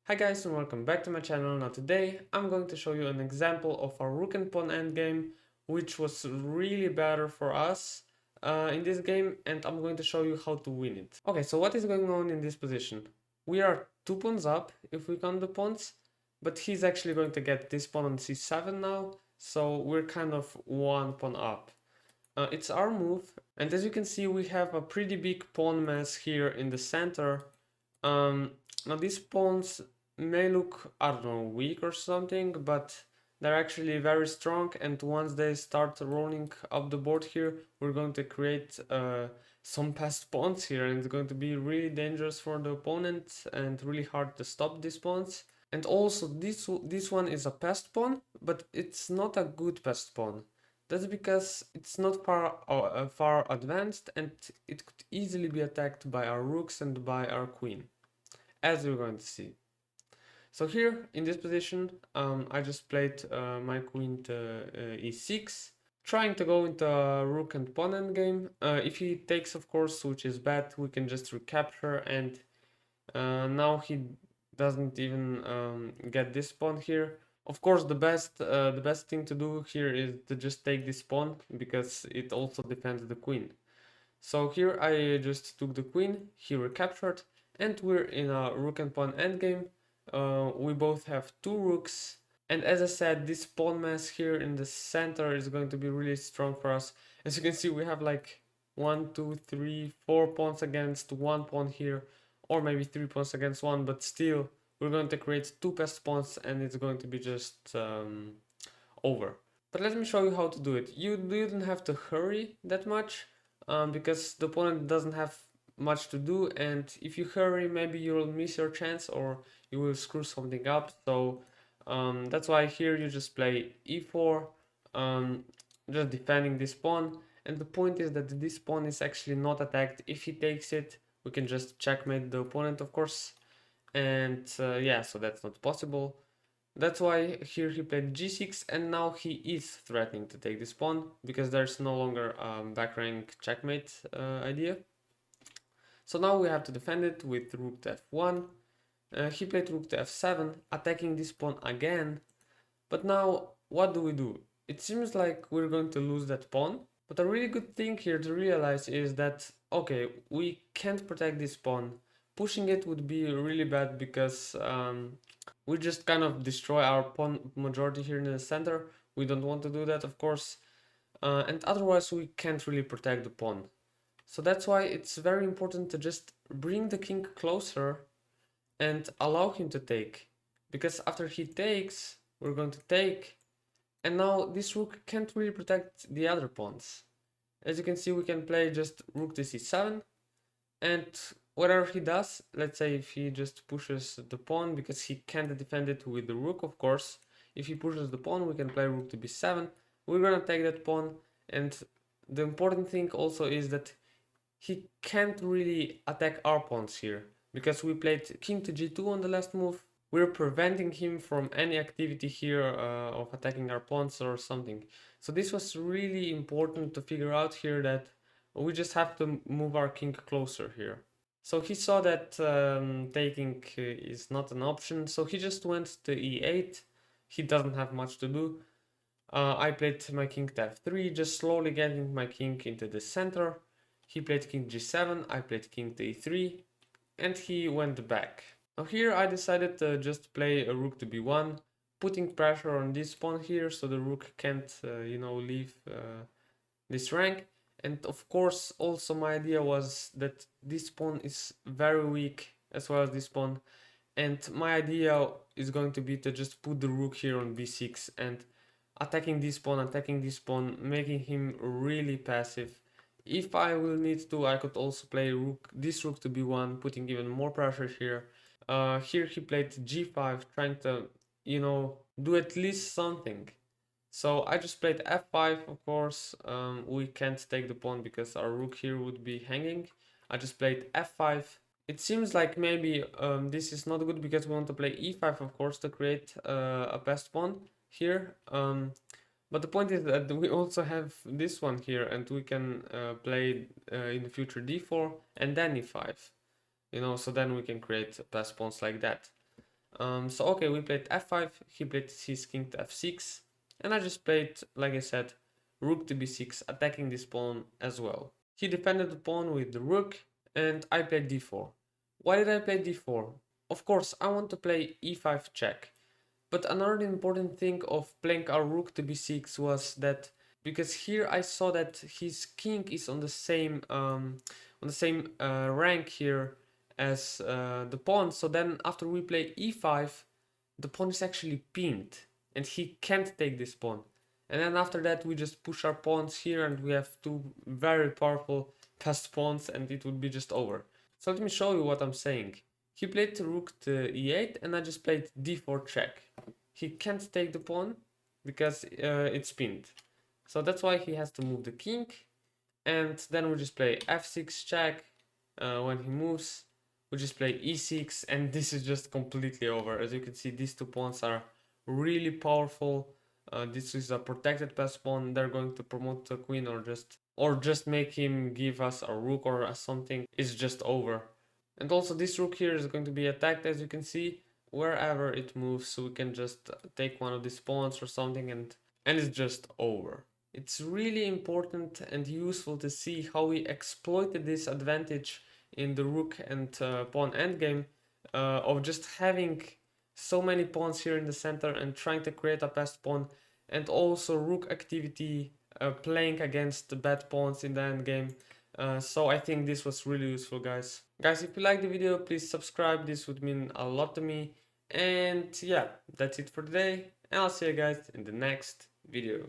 Hi guys and welcome back to my channel. Now today I'm going to show you an example of our rook and pawn endgame, which was really better for us in this game, and I'm going to show you how to win it. Okay, so what is going on in this position? We are 2 pawns up if we count the pawns, but he's actually going to get this pawn on c7 now, so we're kind of 1 pawn up. It's our move, and as you can see we have a pretty big pawn mess here in the center. Um, Now these pawns may look, I don't know, weak or something, but they're actually very strong, and once they start rolling up the board here, we're going to create some passed pawns here, and it's going to be really dangerous for the opponent and really hard to stop these pawns. And also this one is a passed pawn, but it's not a good passed pawn. That's because it's not far advanced, and it could easily be attacked by our rooks and by our queen, as we're going to see. So here in this position, I just played my queen to e6, trying to go into a rook and pawn endgame. If he takes, of course, which is bad, we can just recapture, and now he doesn't even get this pawn here. Of course, the best thing to do here is to just take this pawn, because it also defends the queen. So here I just took the queen, he recaptured, and we're in a rook and pawn endgame. We both have 2 rooks, and as I said, this pawn mess here in the center is going to be really strong for us. As you can see, we have like 1, 2, 3, 4 pawns against 1 pawn here, or maybe 3 pawns against 1, but still we're going to create 2 passed pawns, and it's going to be just over. But let me show you how to do it. You don't have to hurry that much, because the opponent doesn't have much to do, and if you hurry, maybe you'll miss your chance or you will screw something up. So that's why here you just play e4, just defending this pawn. And the point is that this pawn is actually not attacked. If he takes it, we can just checkmate the opponent, of course. And yeah, so that's not possible. That's why here he played g6, and now he is threatening to take this pawn, because there's no longer back rank checkmate idea. So now we have to defend it with rook to f1. He played rook to f7, attacking this pawn again. But now, what do? It seems like we're going to lose that pawn. But a really good thing here to realize is that, okay, we can't protect this pawn. Pushing it would be really bad, because we just kind of destroy our pawn majority here in the center. We don't want to do that, of course. And otherwise we can't really protect the pawn. So that's why it's very important to just bring the king closer and allow him to take. Because after he takes, we're going to take. And now this rook can't really protect the other pawns. As you can see, we can play just rook to c7. And whatever he does, let's say if he just pushes the pawn, because he can't defend it with the rook, of course. If he pushes the pawn, we can play rook to b7. We're gonna take that pawn, and the important thing also is that he can't really attack our pawns here, because we played king to g2 on the last move. We're preventing him from any activity here of attacking our pawns or something. So this was really important to figure out here, that we just have to move our king closer here. So he saw that taking is not an option, so he just went to e8. He doesn't have much to do. I played my king to f3, just slowly getting my king into the center. He played king g7, I played king to e3, and he went back. Now here I decided to just play a rook to b1, putting pressure on this pawn here, so the rook can't, leave this rank. And of course, also my idea was that this pawn is very weak, as well as this pawn. And my idea is going to be to just put the rook here on b6 and attacking this pawn, making him really passive. If I will need to, I could also play this rook to b1, putting even more pressure here. Here he played g5, trying to, do at least something. So I just played f5, of course. We can't take the pawn because our rook here would be hanging. I just played f5. It seems like maybe this is not good, because we want to play e5, of course, to create a passed pawn here. But the point is that we also have this one here, and we can play in the future d4 and then e5. So then we can create passed pawns like that. So okay, we played f5, he played his king to f6, and I just played, like I said, rook to b6, attacking this pawn as well. He defended the pawn with the rook, and I played d4. Why did I play d4? Of course, I want to play e5 check. But another important thing of playing our rook to b6 was that because here I saw that his king is on the same rank here as the pawn. So then after we play e5, the pawn is actually pinned and he can't take this pawn. And then after that we just push our pawns here and we have two very powerful passed pawns and it would be just over. So let me show you what I'm saying. He played rook to e8 and I just played d4 check. He can't take the pawn because it's pinned. So that's why he has to move the king. And then we just play f6 check. When he moves, we just play e6 and this is just completely over. As you can see, these two pawns are really powerful. This is a protected pass pawn. They're going to promote the queen or just make him give us a rook or something. It's just over. And also this rook here is going to be attacked, as you can see, wherever it moves, so we can just take one of these pawns or something and it's just over. It's really important and useful to see how we exploited this advantage in the rook and pawn endgame of just having so many pawns here in the center and trying to create a passed pawn, and also rook activity playing against the bad pawns in the endgame. So I think this was really useful, guys. Guys, if you like the video, please subscribe. This would mean a lot to me. And yeah, that's it for today. And I'll see you guys in the next video.